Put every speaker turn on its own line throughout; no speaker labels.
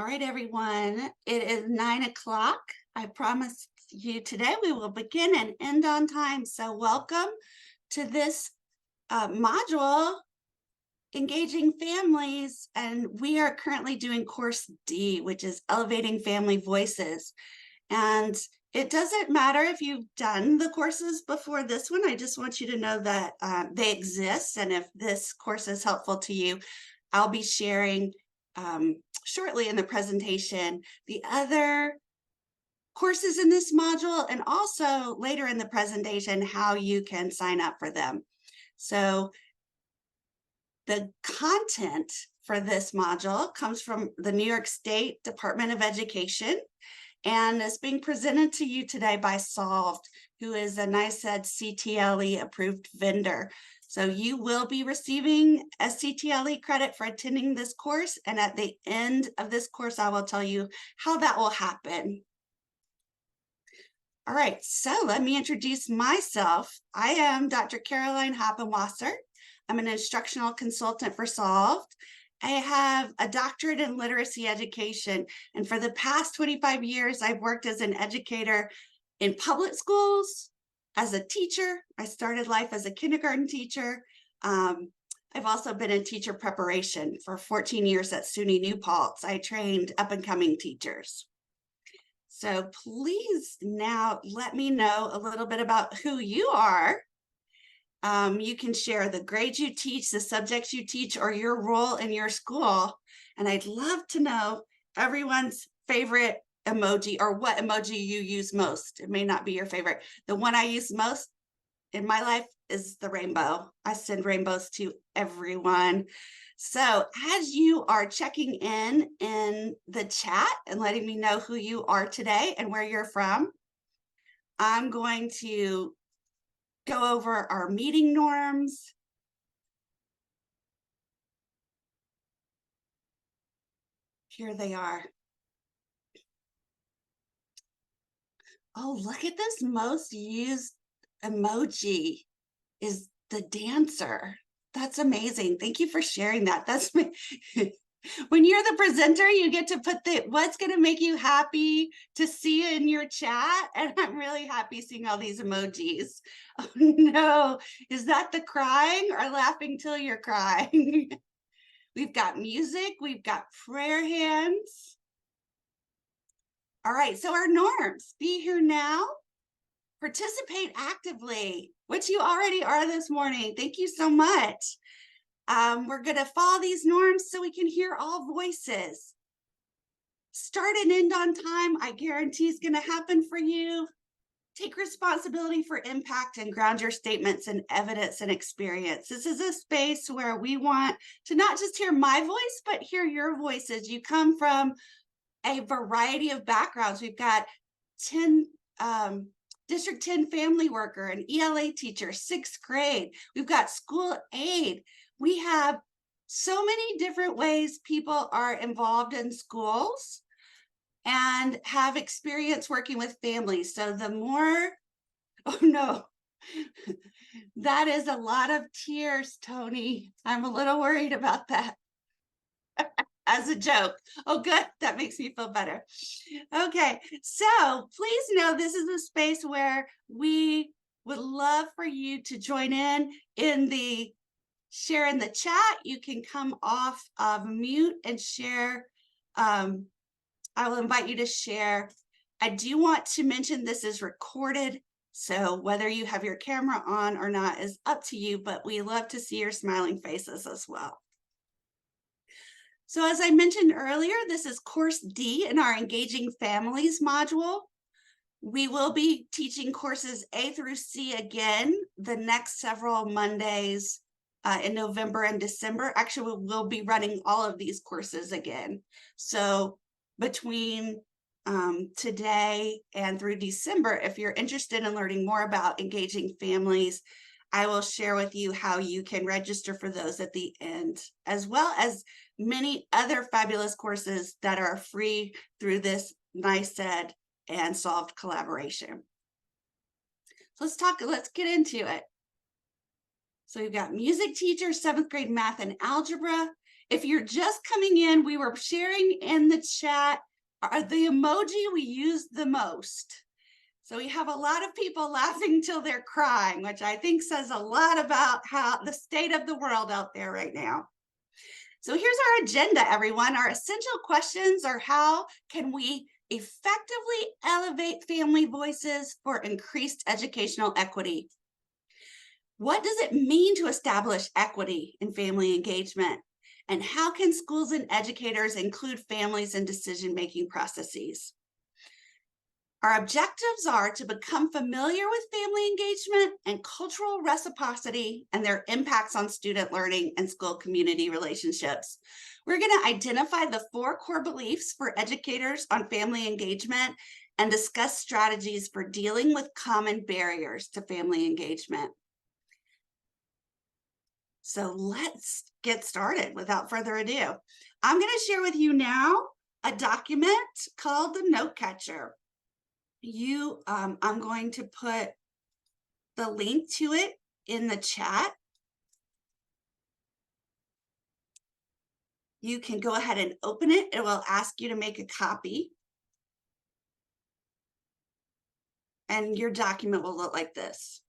All right, everyone. It is 9 o'clock. I promised you today we will begin and end on time. So welcome to this module, Engaging Families. And we are currently doing course D, which is Elevating Family Voices. And it doesn't matter if you've done the courses before this one. I just want you to know that they exist. And if this course is helpful to you, I'll be sharing shortly in the presentation the other courses in this module, and also later in the presentation how you can sign up for them. So the content for this module comes from the New York State Department of Education and is being presented to you today by Solved, who is a NYSED CTLE approved vendor. So you will be receiving a CTLE credit for attending this course. And at the end of this course, I will tell you how that will happen. All right, so let me introduce myself. I am Dr. Caroline Hoppenwasser. I'm an instructional consultant for Solved. I have a doctorate in literacy education. And for the past 25 years, I've worked as an educator in public schools, as a teacher. I started life as a kindergarten teacher. I've also been in teacher preparation for 14 years at SUNY New Paltz. I trained up and coming teachers. So please now let me know a little bit about who you are. You can share the grades you teach, the subjects you teach, or your role in your school. And I'd love to know everyone's favorite emoji or what emoji you use most. It may not be your favorite. The one I use most in my life is the rainbow. I send rainbows to everyone. So as you are checking in the chat and letting me know who you are today and where you're from, I'm going to go over our meeting norms. Here they are. Oh, look at this most used emoji is the dancer. That's amazing. Thank you for sharing that. That's when you're the presenter, you get to put what's going to make you happy to see in your chat. And I'm really happy seeing all these emojis. Oh no, is that the crying or laughing till you're crying? We've got music, we've got prayer hands. All right, so our norms: be here now, participate actively, which you already are this morning. Thank you so much. We're going to follow these norms so we can hear all voices. Start and end on time, I guarantee is going to happen for you. Take responsibility for impact and ground your statements in evidence and experience. This is a space where we want to not just hear my voice, but hear your voices. You come from a variety of backgrounds. We've got District 10 family worker, an ELA teacher, 6th grade. We've got school aide. We have so many different ways people are involved in schools and have experience working with families. So the more, oh no, that is a lot of tears, Tony. I'm a little worried about that. As a joke. Oh, good. That makes me feel better. Okay, so please know this is a space where we would love for you to join in the share in the chat. You can come off of mute and share. I will invite you to share. I do want to mention this is recorded, so whether you have your camera on or not is up to you, but we love to see your smiling faces as well. So as I mentioned earlier, this is course D in our Engaging Families module. We will be teaching courses A through C again the next several Mondays in November and December. Actually, we'll be running all of these courses again. So between today and through December, if you're interested in learning more about engaging families, I will share with you how you can register for those at the end, as well as many other fabulous courses that are free through this NYSED and Solved collaboration. So let's get into it. So we've got music teacher, 7th grade math and algebra. If you're just coming in, we were sharing in the chat are the emoji we use the most. So we have a lot of people laughing till they're crying, which I think says a lot about how the state of the world out there right now. So here's our agenda, everyone. Our essential questions are: how can we effectively elevate family voices for increased educational equity? What does it mean to establish equity in family engagement? And how can schools and educators include families in decision-making processes? Our objectives are to become familiar with family engagement and cultural reciprocity and their impacts on student learning and school community relationships. We're going to identify the 4 core beliefs for educators on family engagement and discuss strategies for dealing with common barriers to family engagement. So let's get started without further ado. I'm going to share with you now a document called the Note Catcher. I'm going to put the link to it in the chat. You can go ahead and open it. It will ask you to make a copy. And your document will look like this.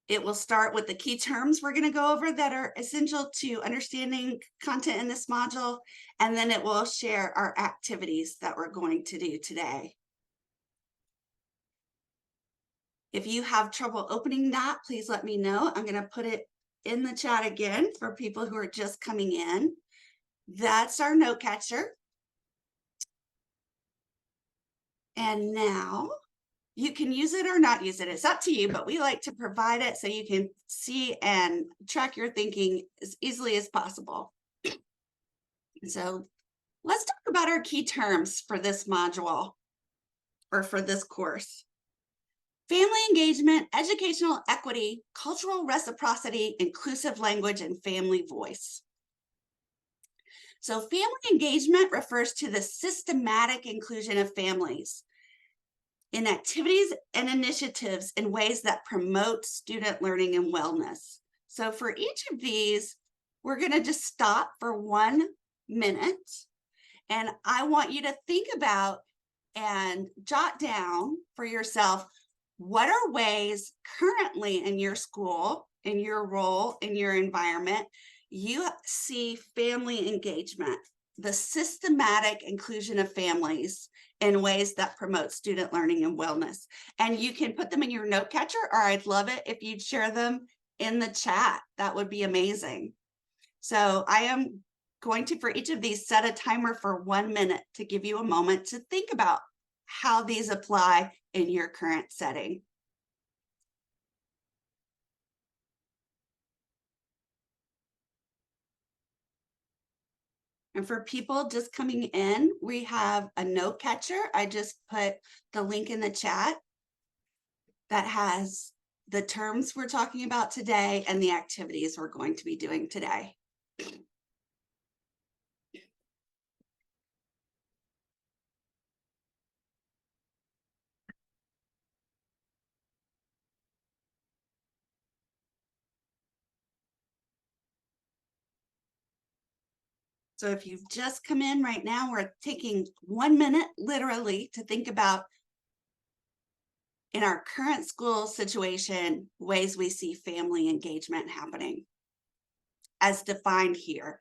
It will start with the key terms we're going to go over that are essential to understanding content in this module, and then it will share our activities that we're going to do today. If you have trouble opening that, please let me know. I'm going to put it in the chat again for people who are just coming in. That's our note catcher. And now you can use it or not use it. It's up to you, but we like to provide it so you can see and track your thinking as easily as possible. So let's talk about our key terms for this module or for this course. Family engagement, educational equity, cultural reciprocity, inclusive language, and family voice. So family engagement refers to the systematic inclusion of families in activities and initiatives in ways that promote student learning and wellness. So for each of these, we're going to just stop for 1 minute. And I want you to think about and jot down for yourself, what are ways currently in your school, in your role, in your environment, you see family engagement, the systematic inclusion of families in ways that promote student learning and wellness. And you can put them in your note catcher, or I'd love it if you'd share them in the chat. That would be amazing. So I am going to, for each of these, set a timer for 1 minute to give you a moment to think about how these apply in your current setting. And for people just coming in, we have a note catcher. I just put the link in the chat that has the terms we're talking about today and the activities we're going to be doing today. So if you've just come in right now, we're taking 1 minute literally to think about, in our current school situation, ways we see family engagement happening as defined here.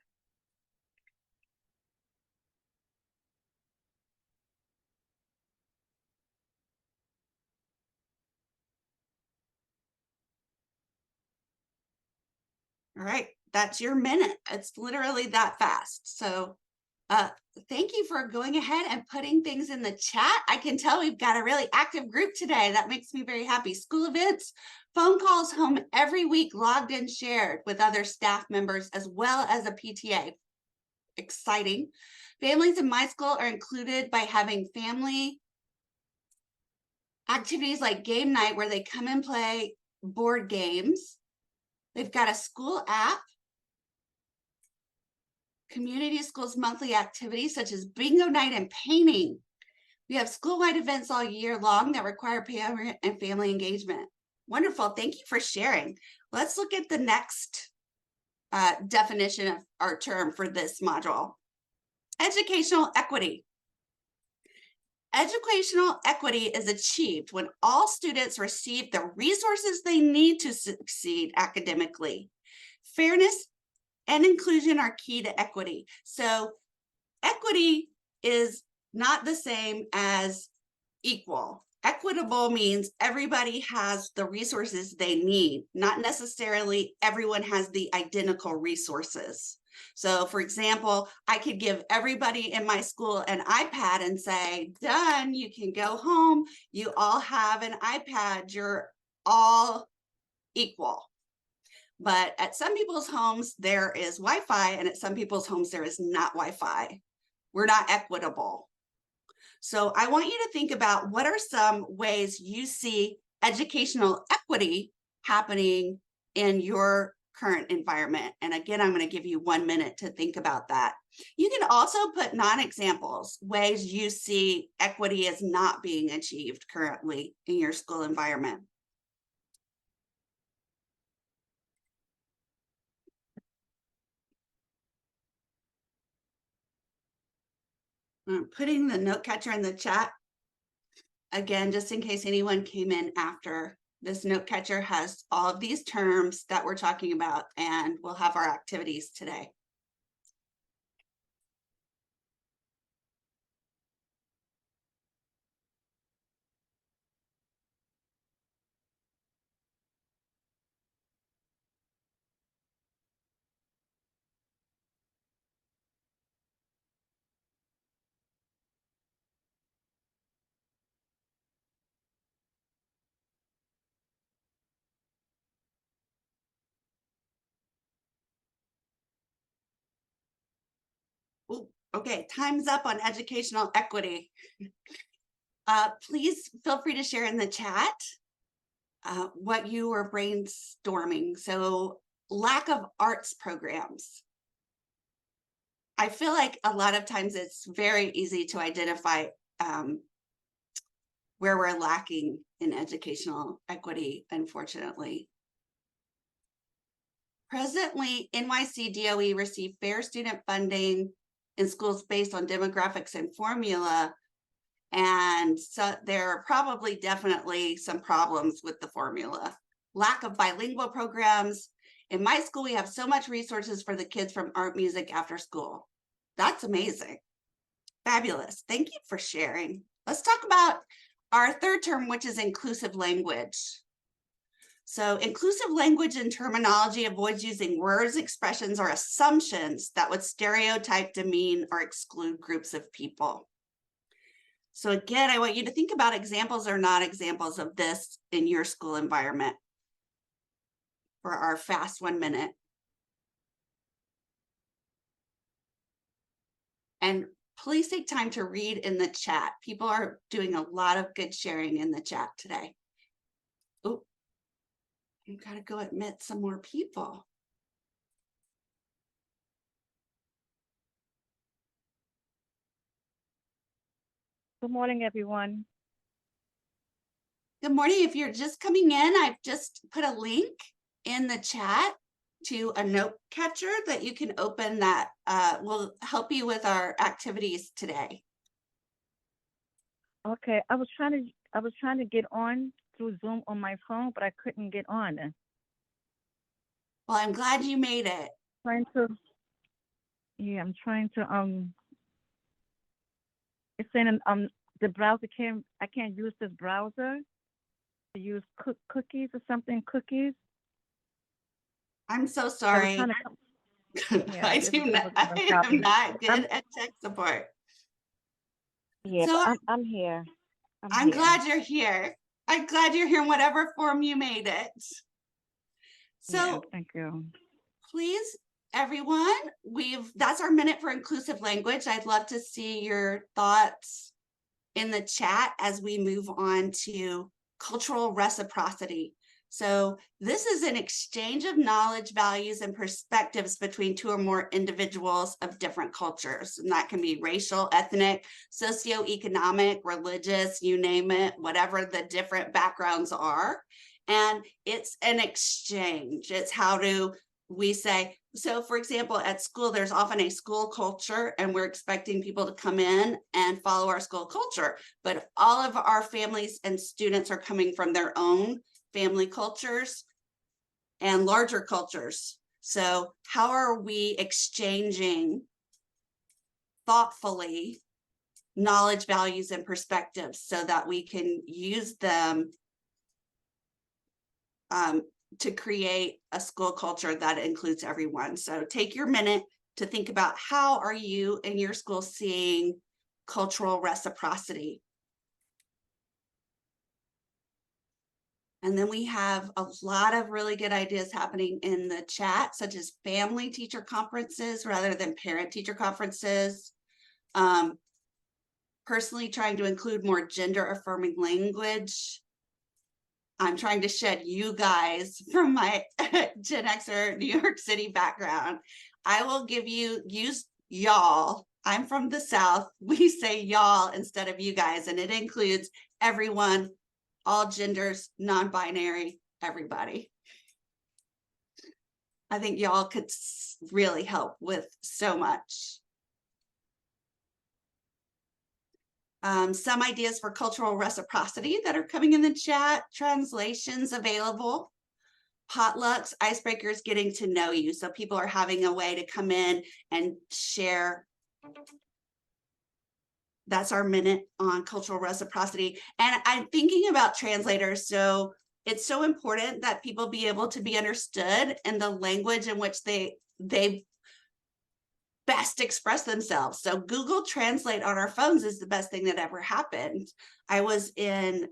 All right, that's your minute. It's literally that fast. So thank you for going ahead and putting things in the chat. I can tell we've got a really active group today. That makes me very happy. School events, phone calls home every week, logged and shared with other staff members, as well as a PTA. Exciting. Families in my school are included by having family activities like game night, where they come and play board games. They've got a school app, community schools monthly activities such as bingo night and painting. We have school-wide events all year long that require parent and family engagement. Wonderful. Thank you for sharing. Let's look at the next definition of our term for this module. Educational equity. Educational equity is achieved when all students receive the resources they need to succeed academically. Fairness and inclusion are key to equity. So equity is not the same as equal. Equitable means everybody has the resources they need, not necessarily everyone has the identical resources. So for example, I could give everybody in my school an iPad and say, done, you can go home. You all have an iPad. You're all equal. But at some people's homes, there is Wi-Fi, and at some people's homes, there is not Wi-Fi. We're not equitable. So I want you to think about what are some ways you see educational equity happening in your current environment. And again, I'm going to give you 1 minute to think about that. You can also put non-examples, ways you see equity is not being achieved currently in your school environment. I'm putting the note catcher in the chat. Again, just in case anyone came in after, this note catcher has all of these terms that we're talking about, and we'll have our activities today. Ooh, okay, time's up on educational equity. Please feel free to share in the chat what you were brainstorming. So lack of arts programs. I feel like a lot of times it's very easy to identify where we're lacking in educational equity, unfortunately. Presently, NYC DOE receive fair student funding in schools based on demographics and formula. And so there are probably definitely some problems with the formula. Lack of bilingual programs. In my school, we have so much resources for the kids from art music after school. That's amazing. Fabulous. Thank you for sharing. Let's talk about our third term, which is inclusive language. So inclusive language and terminology avoids using words, expressions, or assumptions that would stereotype, demean, or exclude groups of people. So again, I want you to think about examples or non-examples of this in your school environment for our fast 1 minute. And please take time to read in the chat. People are doing a lot of good sharing in the chat today. Oh, I've got to go admit some more people.
Good morning, everyone.
Good morning. If you're just coming in, I've just put a link in the chat to a note catcher that you can open that will help you with our activities today.
Okay, I was trying to get on through Zoom on my phone, but I couldn't get on.
Well, I'm glad you made it.
I'm trying to it's saying the browser I can't use this browser to use cookies or something, cookies.
I'm so
So I was
sorry.
trying to yeah,
I am not good at tech support.
Yeah,
So
but I'm here.
I'm glad you're here. I'm glad you're here in whatever form you made it. So
yeah, thank you.
Please, everyone, that's our minute for inclusive language. I'd love to see your thoughts in the chat as we move on to cultural reciprocity. So this is an exchange of knowledge, values, and perspectives between two or more individuals of different cultures. And that can be racial, ethnic, socioeconomic, religious, you name it, whatever the different backgrounds are. And it's an exchange. It's how do we say, So for example, at school, there's often a school culture and we're expecting people to come in and follow our school culture, but all of our families and students are coming from their own family cultures and larger cultures. So how are we exchanging thoughtfully knowledge, values, and perspectives so that we can use them to create a school culture that includes everyone? So take your minute to think about how are you in your school seeing cultural reciprocity. And then we have a lot of really good ideas happening in the chat, such as family teacher conferences rather than parent teacher conferences. Personally trying to include more gender affirming language. I'm trying to shed you guys from my Gen Xer New York City background. I will give you, use y'all. I'm from the South. We say y'all instead of you guys, and it includes everyone, all genders, non-binary, everybody. I think y'all could really help with so much. Some ideas for cultural reciprocity that are coming in the chat, translations available, potlucks, icebreakers, getting to know you. So people are having a way to come in and share. That's our minute on cultural reciprocity. And I'm thinking about translators. So it's so important that people be able to be understood in the language in which they best express themselves. So Google Translate on our phones is the best thing that ever happened. I was in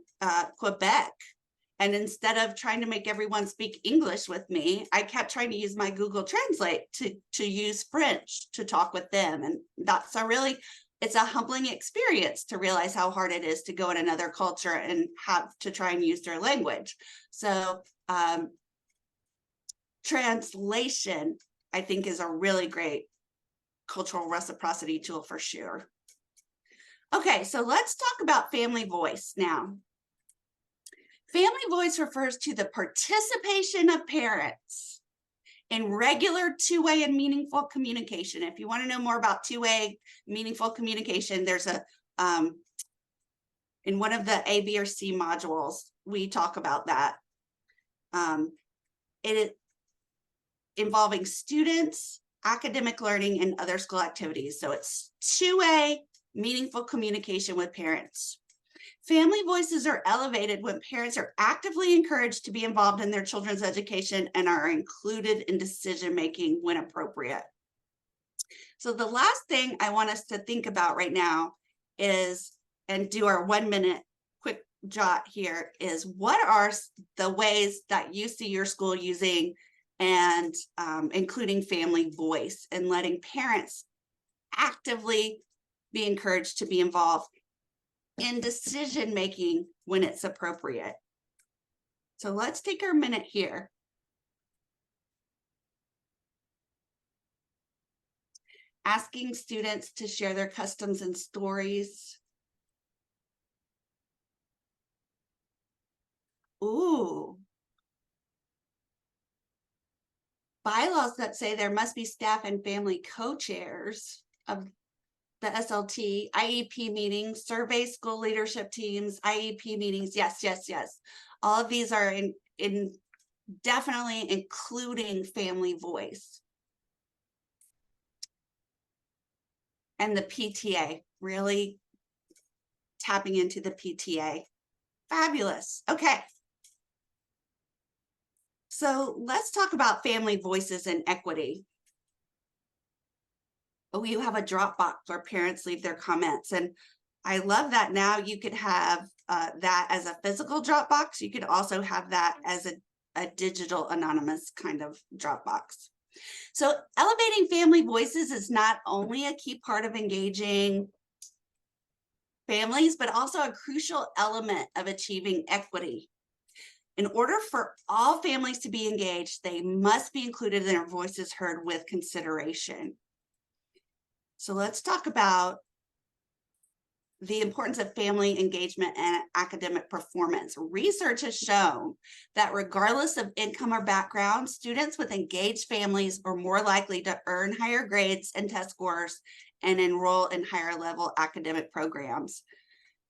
Quebec, and instead of trying to make everyone speak English with me, I kept trying to use my Google Translate to use French to talk with them. And that's it's a humbling experience to realize how hard it is to go in another culture and have to try and use their language. So translation, I think, is a really great cultural reciprocity tool for sure. Okay, so let's talk about family voice now. Family voice refers to the participation of parents in regular two-way and meaningful communication. If you want to know more about two-way meaningful communication, there's a in one of the A, B, or C modules, we talk about that. It involving students, academic learning, and other school activities. So it's two-way meaningful communication with parents. Family voices are elevated when parents are actively encouraged to be involved in their children's education and are included in decision-making when appropriate. So the last thing I want us to think about right now is, and do our 1 minute quick jot here, is what are the ways that you see your school using and including family voice and letting parents actively be encouraged to be involved in decision making when it's appropriate. So let's take our minute here. Asking students to share their customs and stories. Ooh. Bylaws that say there must be staff and family co-chairs of the SLT, IEP meetings, survey school leadership teams, IEP meetings. Yes, yes, yes. All of these are in definitely including family voice. And the PTA, really tapping into the PTA. Fabulous. Okay. So let's talk about family voices and equity. We have a Dropbox where parents leave their comments, and I love that now you could have that as a physical Dropbox. You could also have that as a digital anonymous kind of Dropbox. So elevating family voices is not only a key part of engaging families, but also a crucial element of achieving equity. In order for all families to be engaged, they must be included and their voices heard with consideration. So let's talk about the importance of family engagement and academic performance. Research has shown that regardless of income or background, students with engaged families are more likely to earn higher grades and test scores and enroll in higher level academic programs.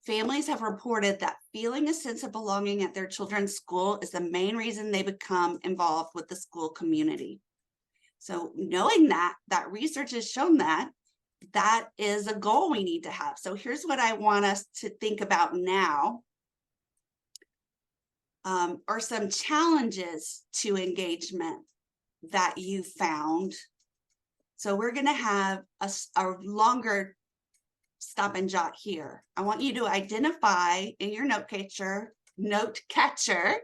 Families have reported that feeling a sense of belonging at their children's school is the main reason they become involved with the school community. So knowing that research has shown that is a goal we need to have. So here's what I want us to think about now. Are some challenges to engagement that you found. So we're going to have a longer stop and jot here. I want you to identify in your note catcher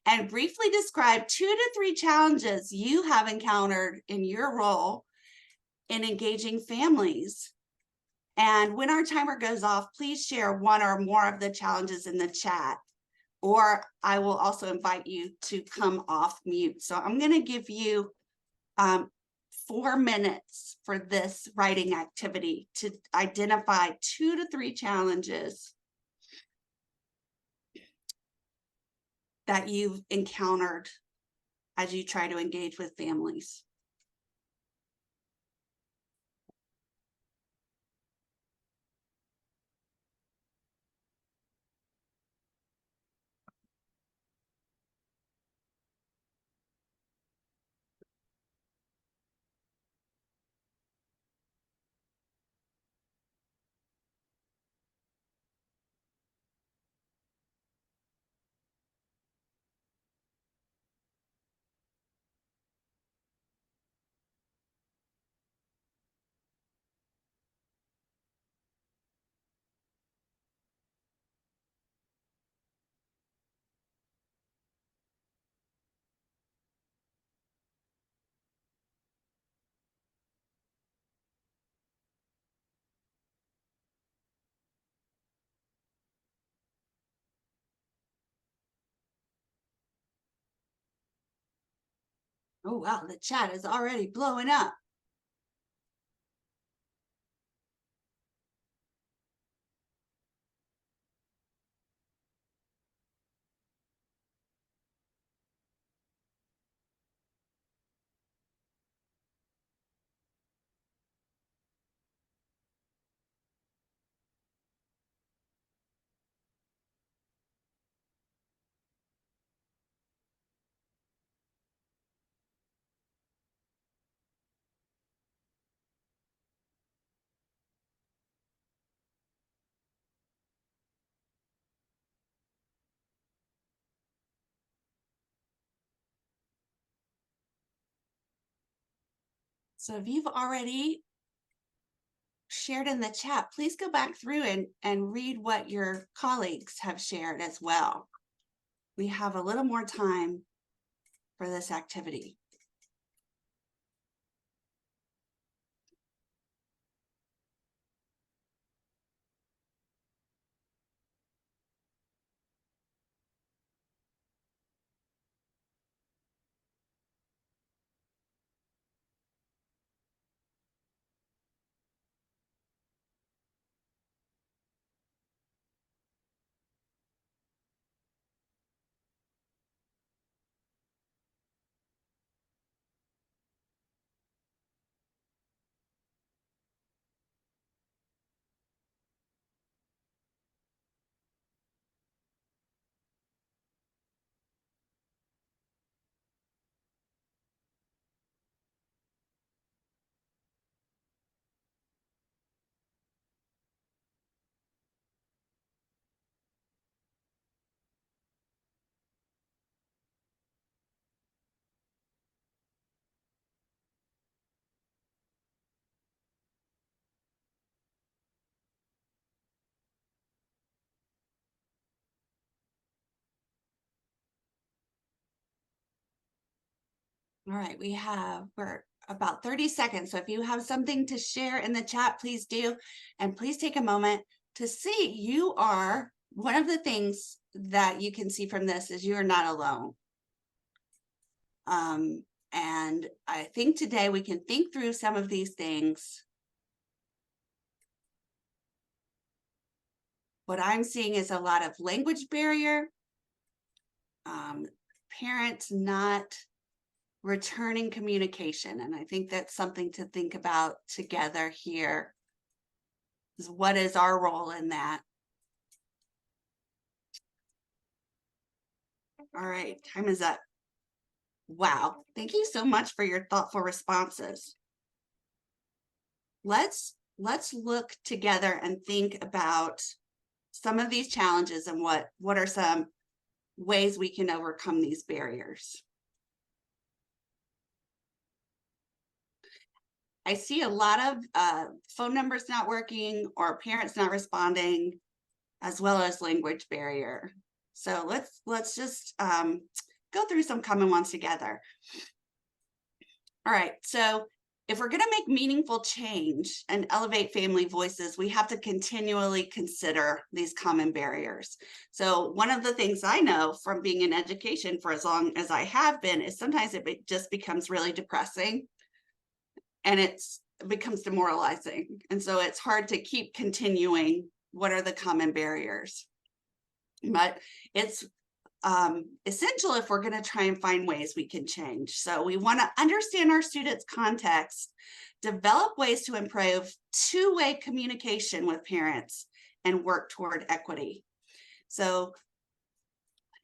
and briefly describe 2 to 3 challenges you have encountered in your role in engaging families. And when our timer goes off, please share 1 or more of the challenges in the chat, or I will also invite you to come off mute. So I'm going to give you 4 minutes for this writing activity to identify 2 to 3 challenges that you've encountered as you try to engage with families. Oh, wow, the chat is already blowing up. So if you've already shared in the chat, please go back through and read what your colleagues have shared as well. We have a little more time for this activity. All right, we're about 30 seconds. So if you have something to share in the chat, please do. And please take a moment to see one of the things that you can see from this is you are not alone. And I think today we can think through some of these things What I'm seeing is a lot of language barrier, parents not returning communication. And I think that's something to think about together here, is what is our role in that? All right, time is up. Wow, thank you so much for your thoughtful responses. Let's look together and think about some of these challenges and what are some ways we can overcome these barriers. I see a lot of phone numbers not working or parents not responding, as well as language barrier. So let's just go through some common ones together. All right, so if we're going to make meaningful change and elevate family voices, we have to continually consider these common barriers. So one of the things I know from being in education for as long as I have been is sometimes it just becomes really depressing and it becomes demoralizing. And so it's hard to keep continuing. What are the common barriers? But it's essential if we're going to try and find ways we can change. So we want to understand our students' context, develop ways to improve two-way communication with parents, and work toward equity. So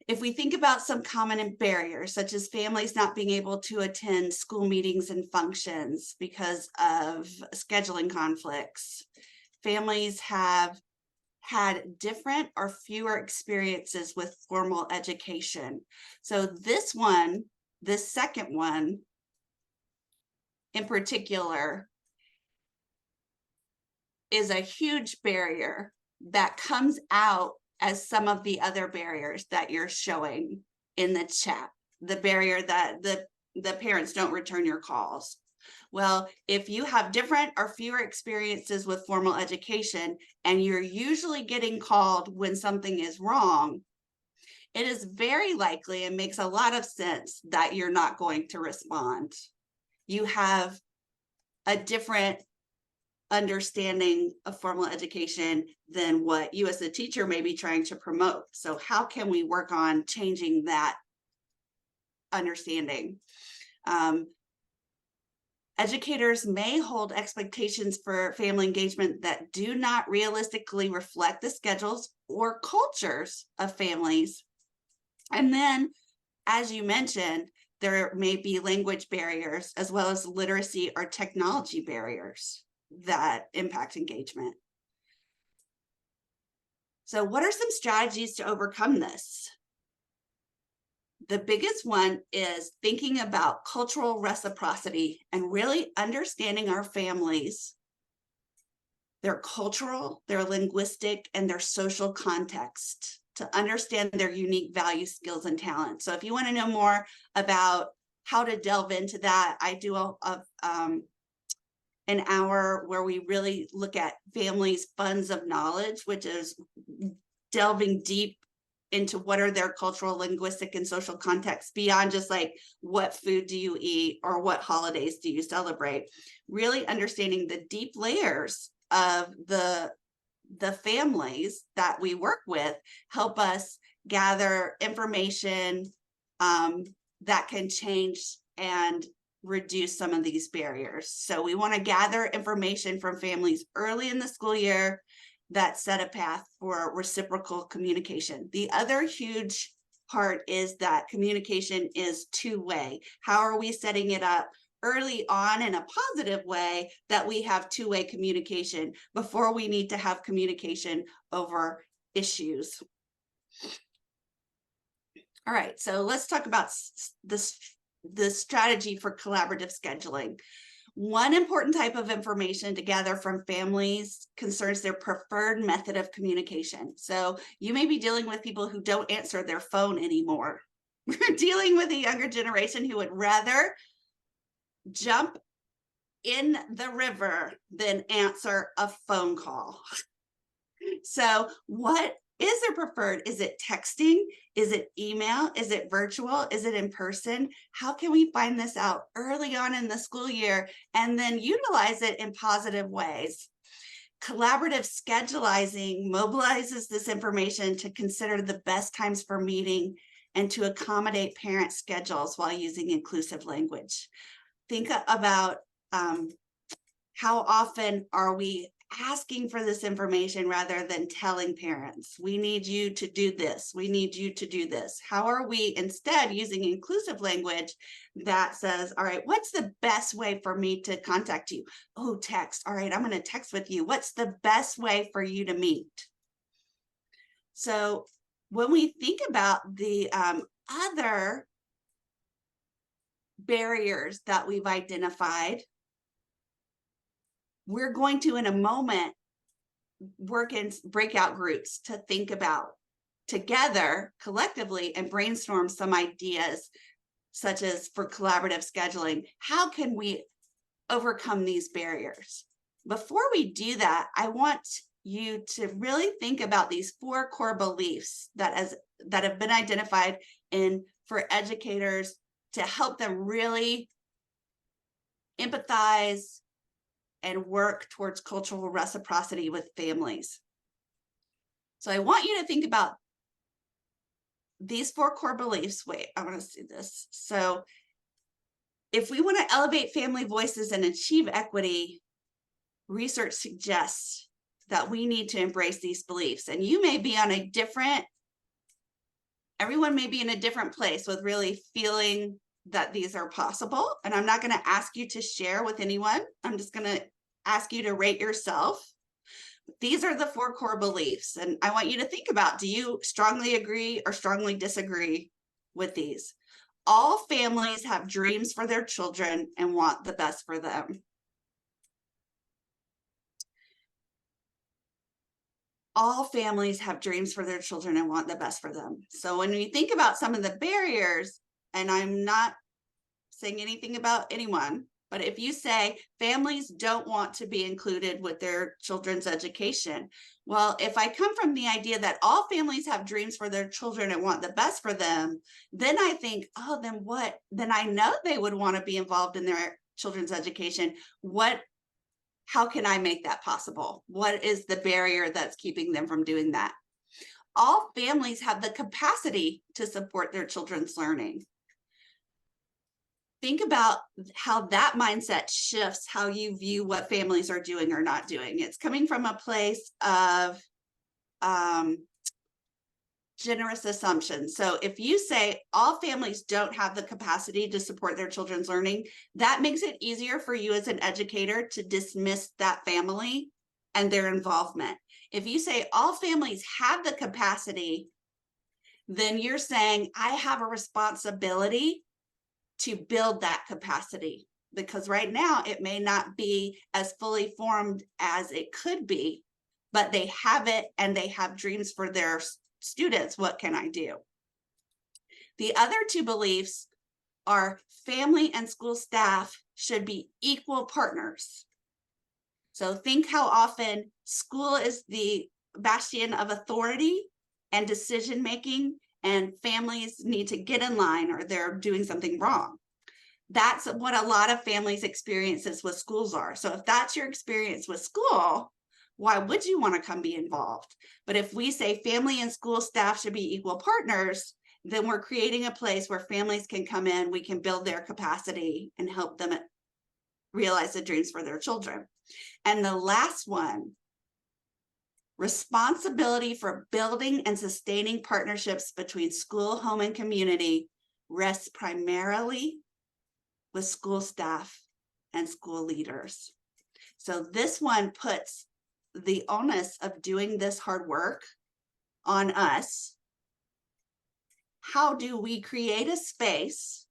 if we think about some common barriers, such as families not being able to attend school meetings and functions because of scheduling conflicts, families have had different or fewer experiences with formal education. So this second one in particular is a huge barrier that comes out as some of the other barriers that you're showing in the chat. The barrier that the parents don't return your calls. Well, if you have different or fewer experiences with formal education and you're usually getting called when something is wrong, it is very likely and makes a lot of sense that you're not going to respond. You have a different understanding of formal education than what you as a teacher may be trying to promote. So how can we work on changing that understanding? Educators may hold expectations for family engagement that do not realistically reflect the schedules or cultures of families. And then, as you mentioned, there may be language barriers as well as literacy or technology barriers that impact engagement. So what are some strategies to overcome this? The biggest one is thinking about cultural reciprocity and really understanding our families, their cultural, their linguistic, and their social context to understand their unique values, skills, and talents. So if you want to know more about how to delve into that, I do an hour where we really look at families' funds of knowledge, which is delving deep into what are their cultural, linguistic, and social contexts beyond just like what food do you eat or what holidays do you celebrate. Really understanding the deep layers of the families that we work with help us gather information that can change and reduce some of these barriers. So we want to gather information from families early in the school year that set a path for reciprocal communication. The other huge part is that communication is two-way. How are we setting it up early on in a positive way that we have two-way communication before we need to have communication over issues? All right, so let's talk about the strategy for collaborative scheduling. One important type of information to gather from families concerns their preferred method of communication. So you may be dealing with people who don't answer their phone anymore. We're dealing with a younger generation who would rather jump in the river than answer a phone call. So what is their preferred? Is it texting? Is it email? Is it virtual? Is it in person? How can we find this out early on in the school year and then utilize it in positive ways? Collaborative scheduling mobilizes this information to consider the best times for meeting and to accommodate parent schedules while using inclusive language. Think about how often are we asking for this information rather than telling parents, we need you to do this, we need you to do this. How are we instead using inclusive language that says, all right, what's the best way for me to contact you? Oh, text. All right, I'm going to text with you. What's the best way for you to meet? So when we think about the other barriers that we've identified, we're going to, in a moment, work in breakout groups to think about together collectively and brainstorm some ideas, such as for collaborative scheduling. How can we overcome these barriers? Before we do that, I want you to really think about these 4 core beliefs that have been identified for educators to help them really empathize and work towards cultural reciprocity with families. So I want you to think about these 4 core beliefs. Wait, I want to see this. So if we want to elevate family voices and achieve equity, research suggests that we need to embrace these beliefs. And you may be on everyone may be in a different place with really feeling that these are possible. And I'm not going to ask you to share with anyone. I'm just going to ask you to rate yourself. These are the 4 core beliefs. And I want you to think about, do you strongly agree or strongly disagree with these? All families have dreams for their children and want the best for them. All families have dreams for their children and want the best for them. So when we think about some of the barriers, and I'm not saying anything about anyone, but if you say families don't want to be included with their children's education, well, if I come from the idea that all families have dreams for their children and want the best for them, then I think, oh, then what? Then I know they would want to be involved in their children's education. How can I make that possible? What is the barrier that's keeping them from doing that? All families have the capacity to support their children's learning. Think about how that mindset shifts how you view what families are doing or not doing. It's coming from a place of generous assumptions. So if you say all families don't have the capacity to support their children's learning, that makes it easier for you as an educator to dismiss that family and their involvement. If you say all families have the capacity, then you're saying I have a responsibility to build that capacity, because right now it may not be as fully formed as it could be, but they have it and they have dreams for their students. What can I do? The other 2 beliefs are family and school staff should be equal partners. So think how often school is the bastion of authority and decision making, and families need to get in line or they're doing something wrong. That's what a lot of families' experiences with schools are. So if that's your experience with school, why would you want to come be involved? But if we say family and school staff should be equal partners, then we're creating a place where families can come in, we can build their capacity and help them realize the dreams for their children. And the last one, responsibility for building and sustaining partnerships between school, home, and community rests primarily with school staff and school leaders. So this one puts the onus of doing this hard work on us. How do we create a space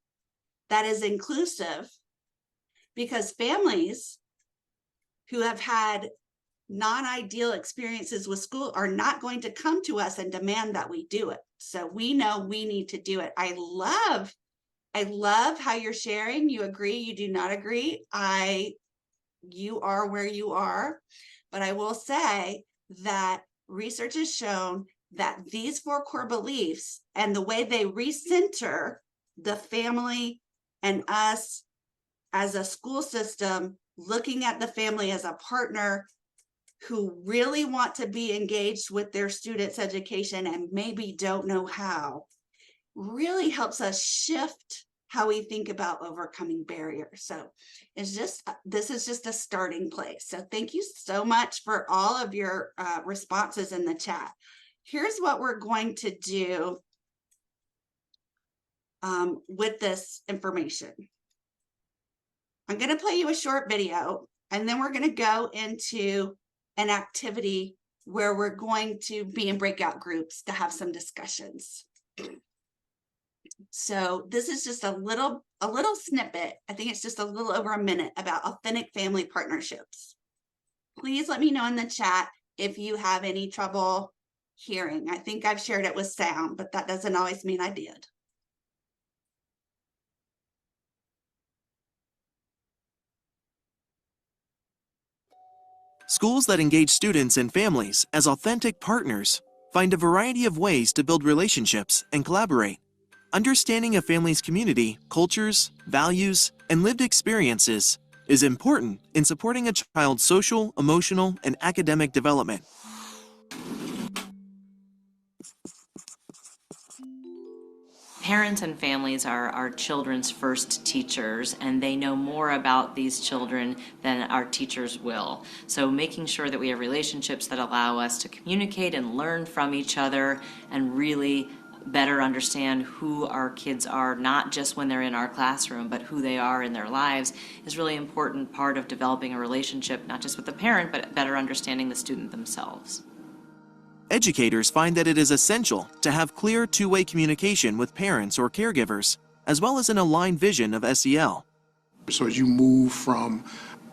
that is inclusive? Because families who have had non-ideal experiences with school are not going to come to us and demand that we do it. So we know we need to do it. I love how you're sharing. You agree, you do not agree. You are where you are. But I will say that research has shown that these 4 core beliefs and the way they recenter the family and us as a school system, looking at the family as a partner, who really want to be engaged with their students' education and maybe don't know how, really helps us shift how we think about overcoming barriers. So this is just a starting place. So thank you so much for all of your responses in the chat. Here's what we're going to do with this information. I'm going to play you a short video, and then we're going to go into an activity where we're going to be in breakout groups to have some discussions. So this is just a little snippet. I think it's just a little over a minute about authentic family partnerships. Please let me know in the chat if you have any trouble hearing. I think I've shared it with sound, but that doesn't always mean I did.
Schools that engage students and families as authentic partners find a variety of ways to build relationships and collaborate. Understanding a family's community, cultures, values, and lived experiences is important in supporting a child's social, emotional, and academic development.
Parents and families are our children's first teachers, and they know more about these children than our teachers will. So making sure that we have relationships that allow us to communicate and learn from each other and really better understand who our kids are, not just when they're in our classroom, but who they are in their lives, is really important part of developing a relationship, not just with the parent, but better understanding the student themselves.
Educators find that it is essential to have clear two-way communication with parents or caregivers, as well as an aligned vision of SEL.
So as you move from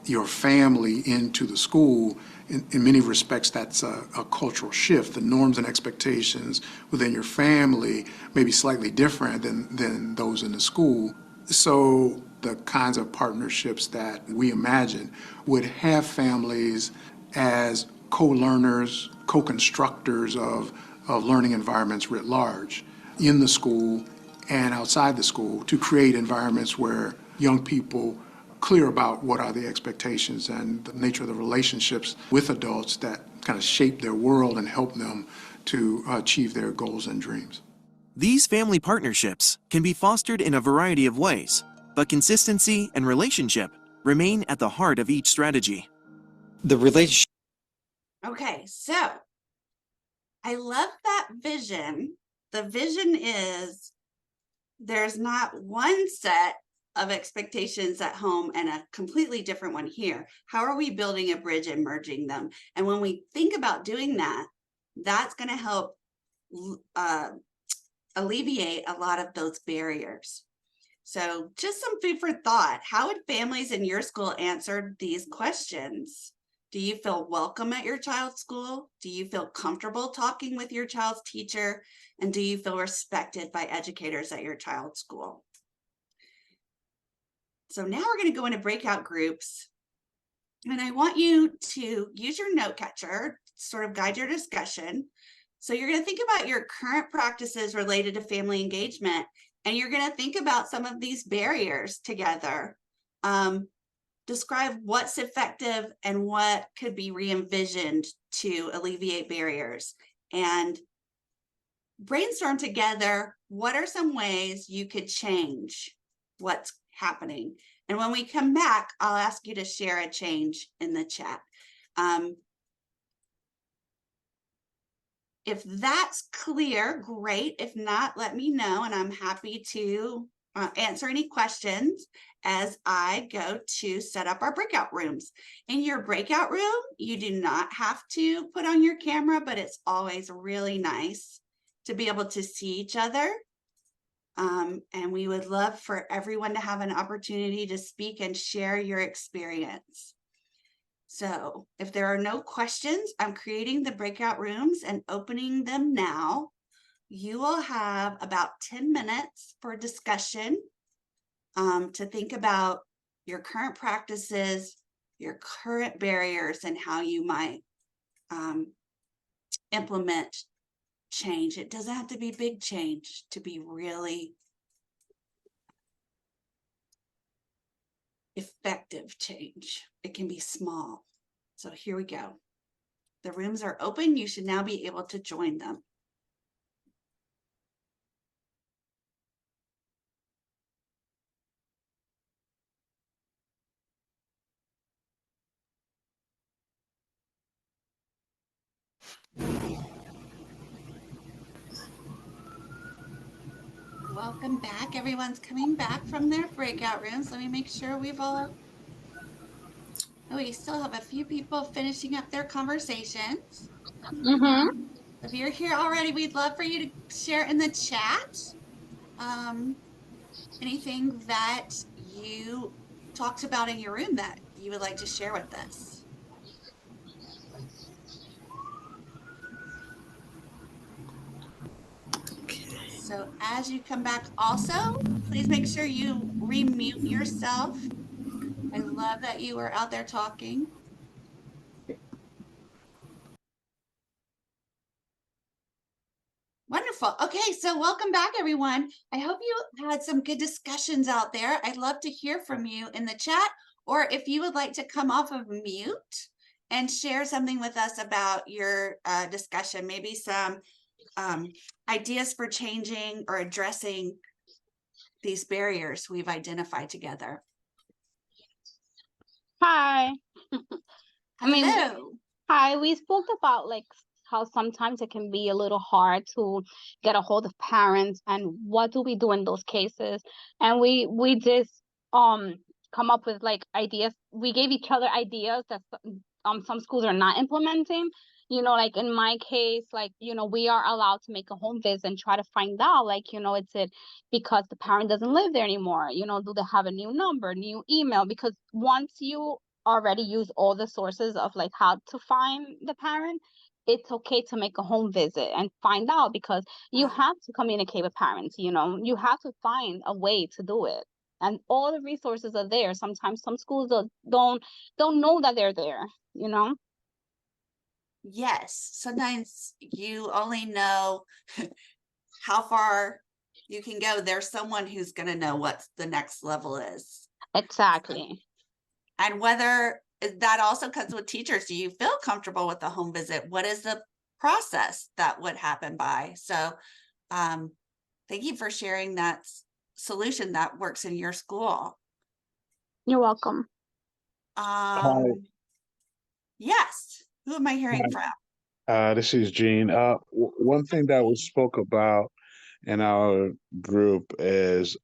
your family into the school, in many respects, that's a cultural shift. The norms and expectations within your family may be slightly different than those in the school. So the kinds of partnerships that we imagine would have families as co-learners, co-constructors of learning environments writ large in the school and outside the school, to create environments where young people clear about what are the expectations and the nature of the relationships with adults that kind of shape their world and help them to achieve their goals and dreams.
These family partnerships can be fostered in a variety of ways, but consistency and relationship remain at the heart of each strategy.
The relationship.
Okay, so I love that vision. The vision is there's not one set of expectations at home and a completely different one here. How are we building a bridge and merging them? And when we think about doing that, that's going to help alleviate a lot of those barriers. So just some food for thought. How would families in your school answer these questions? Do you feel welcome at your child's school? Do you feel comfortable talking with your child's teacher? And do you feel respected by educators at your child's school? So now we're going to go into breakout groups. And I want you to use your note catcher, sort of guide your discussion. So you're going to think about your current practices related to family engagement, and you're going to think about some of these barriers together. Describe what's effective and what could be re-envisioned to alleviate barriers, and brainstorm together what are some ways you could change what's happening. And when we come back, I'll ask you to share a change in the chat. If that's clear, great. If not, let me know, and I'm happy to answer any questions as I go to set up our breakout rooms. In your breakout room, you do not have to put on your camera, but it's always really nice to be able to see each other. And we would love for everyone to have an opportunity to speak and share your experience. So if there are no questions, I'm creating the breakout rooms and opening them now. You will have about 10 minutes for discussion, to think about your current practices, your current barriers, and how you might implement change. It doesn't have to be big change to be really effective change. It can be small. So here we go. The rooms are open. You should now be able to join them. Welcome back. Everyone's coming back from their breakout rooms. Let me make sure we've all. Oh, we still have a few people finishing up their conversations.
Mm-hmm.
If you're here already, we'd love for you to share in the chat anything that you talked about in your room that you would like to share with us. So as you come back also, please make sure you remute yourself. I love that you were out there talking. Wonderful. Okay, so welcome back, everyone. I hope you had some good discussions out there. I'd love to hear from you in the chat, or if you would like to come off of mute and share something with us about your discussion, maybe some ideas for changing or addressing these barriers we've identified together.
Hi. I mean,
Hello.
hi. We spoke about like how sometimes it can be a little hard to get a hold of parents and what do we do in those cases? And we just come up with like ideas. We gave each other ideas that some schools are not implementing. You know, like in my case, like, you know, we are allowed to make a home visit and try to find out, like, you know, it's it because the parent doesn't live there anymore. You know, do they have a new number, new email? Because once you already use all the sources of like how to find the parent, it's okay to make a home visit and find out because you have to communicate with parents, you know, you have to find a way to do it. And all the resources are there. Sometimes some schools don't know that they're there, you know?
Yes, sometimes you only know how far you can go. There's someone who's going to know what the next level is.
Exactly.
And whether that also comes with teachers. Do you feel comfortable with the home visit? What is the process that would happen by? So thank you for sharing that solution that works in your school.
You're welcome.
Yes. Who am I hearing from?
This is Gene. One thing that we spoke about in our group is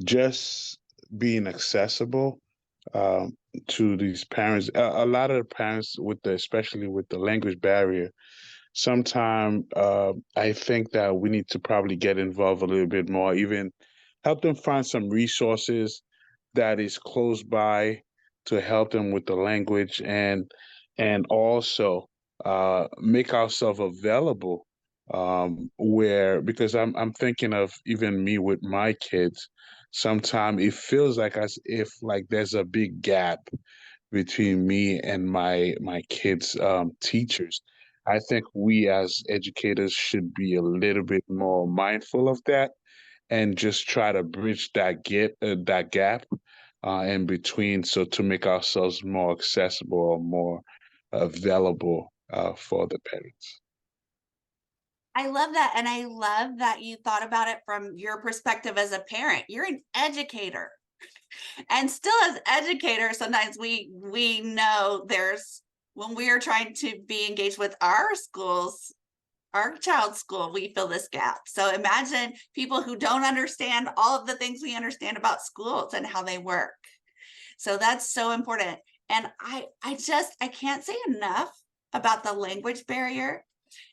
just being accessible to these parents. A lot of the parents, especially with the language barrier, sometimes I think that we need to probably get involved a little bit more, even help them find some resources that is close by to help them with the language and also make ourselves available where because I'm thinking of even me with my kids. Sometimes it feels like as if like there's a big gap between me and my kids' teachers. I think we as educators should be a little bit more mindful of that and just try to bridge that gap in between, so to make ourselves more accessible or more available for the parents.
I love that. And I love that you thought about it from your perspective as a parent. You're an educator. And still as educators, sometimes we know there's when we are trying to be engaged with our schools, our child's school, we fill this gap. So imagine people who don't understand all of the things we understand about schools and how they work. So that's so important. And I can't say enough about the language barrier.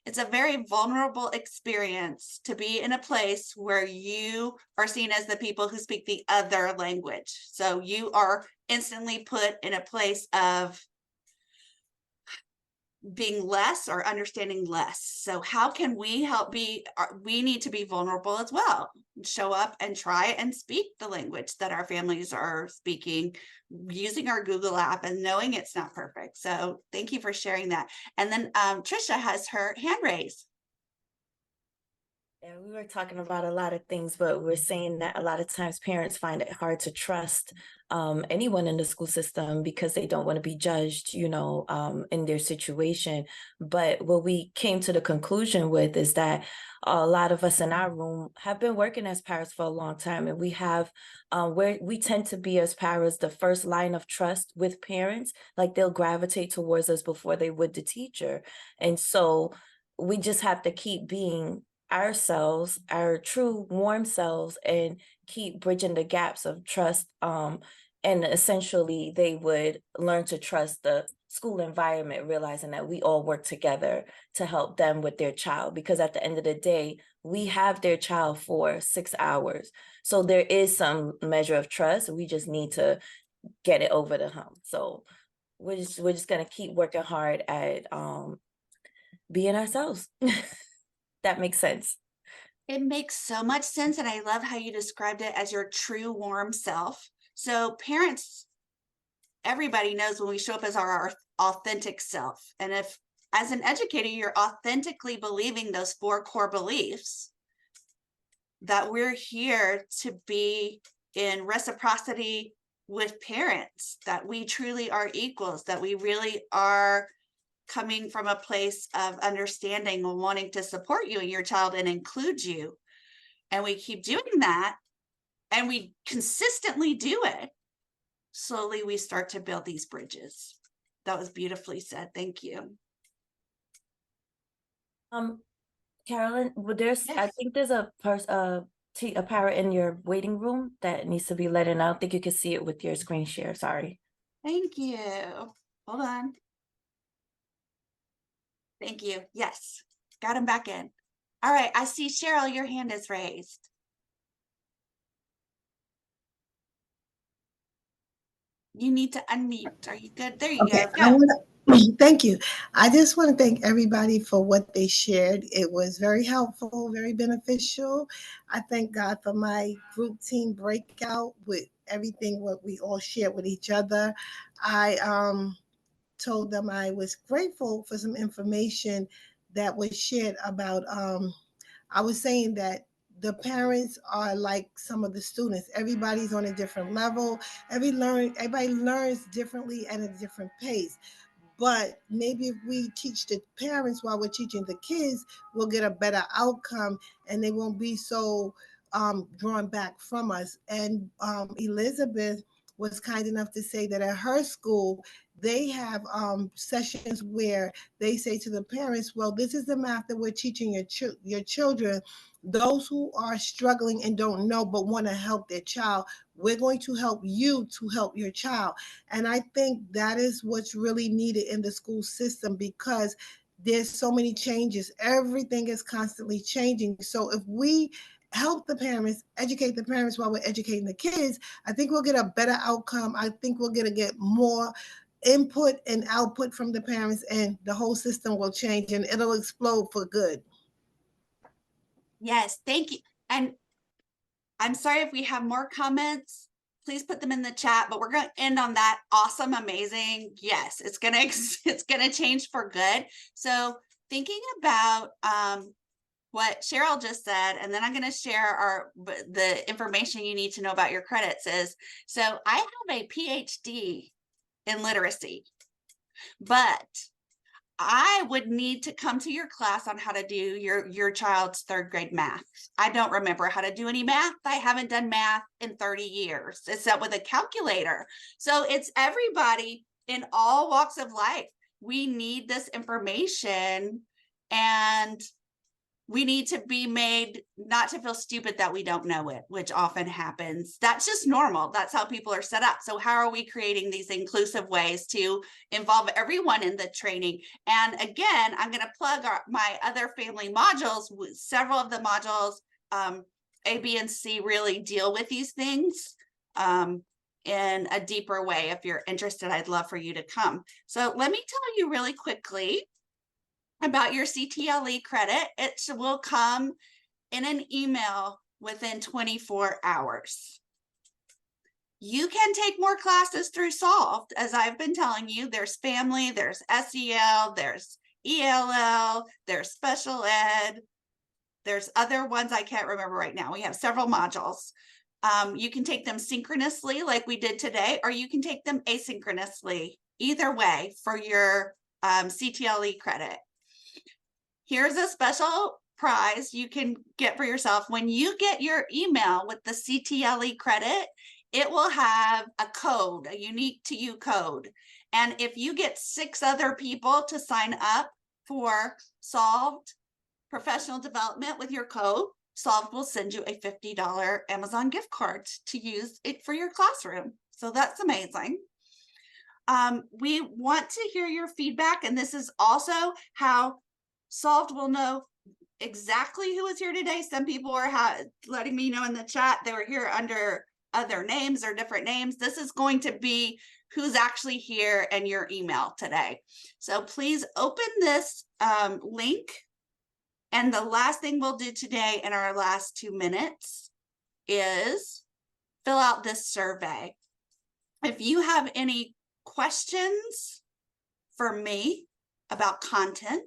It's a very vulnerable experience to be in a place where you are seen as the people who speak the other language. So you are instantly put in a place of being less or understanding less. So how can we help we need to be vulnerable as well. Show up and try and speak the language that our families are speaking using our Google app and knowing it's not perfect. So thank you for sharing that. And then Trisha has her hand raised.
Yeah, we were talking about a lot of things, but we're saying that a lot of times parents find it hard to trust anyone in the school system because they don't want to be judged, in their situation. But what we came to the conclusion with is that a lot of us in our room have been working as paras for a long time, and we have where we tend to be as paras the first line of trust with parents. Like they'll gravitate towards us before they would the teacher, and so we just have to keep being ourselves, our true warm selves, and keep bridging the gaps of trust. And essentially, they would learn to trust the school environment, realizing that we all work together to help them with their child. Because at the end of the day, we have their child for 6 hours. So there is some measure of trust. We just need to get it over the hump. So we're just gonna keep working hard at being ourselves. That makes sense.
It makes so much sense, and I love how you described it as your true warm self. So parents, everybody knows when we show up as our authentic self. And if as an educator, you're authentically believing those 4 core beliefs, that we're here to be in reciprocity with parents, that we truly are equals, that we really are coming from a place of understanding and wanting to support you and your child and include you. And we keep doing that, and we consistently do it, slowly we start to build these bridges. That was beautifully said. Thank you.
Carolyn, I
Yes.
think there's a parrot in your waiting room that needs to be let in. I don't think you can see it with your screen share. Sorry.
Thank you. Hold on. Thank you. Yes, got him back in. All right, I see Cheryl, your hand is raised. You need to unmute. Are you good? There you
Okay,
go.
I
Go.
want to thank you. I just want to thank everybody for what they shared. It was very helpful, very beneficial. I thank God for my group team breakout with everything what we all shared with each other. I told them I was grateful for some information that was shared about I was saying that the parents are like some of the students. Everybody's on a different level. Everybody learns differently at a different pace. But maybe if we teach the parents while we're teaching the kids, we'll get a better outcome and they won't be so drawn back from us. And Elizabeth was kind enough to say that at her school, they have sessions where they say to the parents, well, this is the math that we're teaching your children. Those who are struggling and don't know but want to help their child, we're going to help you to help your child. And I think that is what's really needed in the school system because there's so many changes. Everything is constantly changing. So if we help the parents, educate the parents while we're educating the kids, I think we'll get a better outcome. I think we're going to get more input and output from the parents, and the whole system will change and it'll explode for good.
Yes, thank you. And I'm sorry if we have more comments, please put them in the chat, but we're going to end on that awesome, amazing. Yes, it's going to change for good. So thinking about what Cheryl just said, and then I'm going to share the information you need to know about your credits is, so I have a PhD in literacy, but I would need to come to your class on how to do your child's 3rd grade math. I don't remember how to do any math. I haven't done math in 30 years, except with a calculator. So it's everybody in all walks of life. We need this information, and we need to be made not to feel stupid that we don't know it, which often happens. That's just normal. That's how people are set up. So how are we creating these inclusive ways to involve everyone in the training? And again, I'm going to plug my other family modules. Several of the modules, A, B, and C, really deal with these things in a deeper way. If you're interested, I'd love for you to come. So let me tell you really quickly about your CTLE credit. It will come in an email within 24 hours. You can take more classes through Solved, as I've been telling you. There's family, there's SEL, there's ELL, there's special ed. There's other ones I can't remember right now. We have several modules. You can take them synchronously like we did today, or you can take them asynchronously. Either way for your CTLE credit. Here's a special prize you can get for yourself. When you get your email with the CTLE credit, it will have a code, a unique to you code. And if you get 6 other people to sign up for Solved Professional Development with your code, Solved will send you a $50 Amazon gift card to use it for your classroom. So that's amazing. We want to hear your feedback, and this is also how Solved will know exactly who is here today. Some people are letting me know in the chat they were here under other names or different names. This is going to be who's actually here and your email today. So please open this link. And the last thing we'll do today in our last 2 minutes is fill out this survey. If you have any questions for me about content,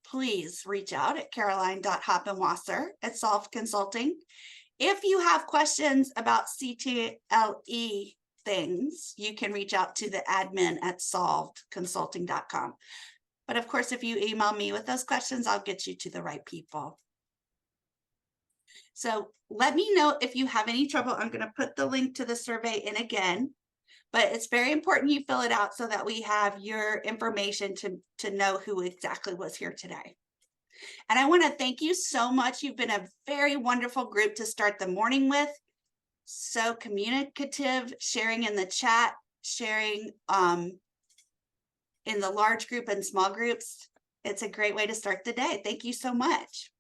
please reach out at caroline.hoppenwasser@Solved Consulting. If you have questions about CTLE things, you can reach out to the admin at solvedconsulting.com. But of course, if you email me with those questions, I'll get you to the right people. So let me know if you have any trouble. I'm going to put the link to the survey in again, but it's very important you fill it out so that we have your information to know who exactly was here today. And I want to thank you so much. You've been a very wonderful group to start the morning with. So communicative, sharing in the chat, sharing in the large group and small groups. It's a great way to start the day. Thank you so much.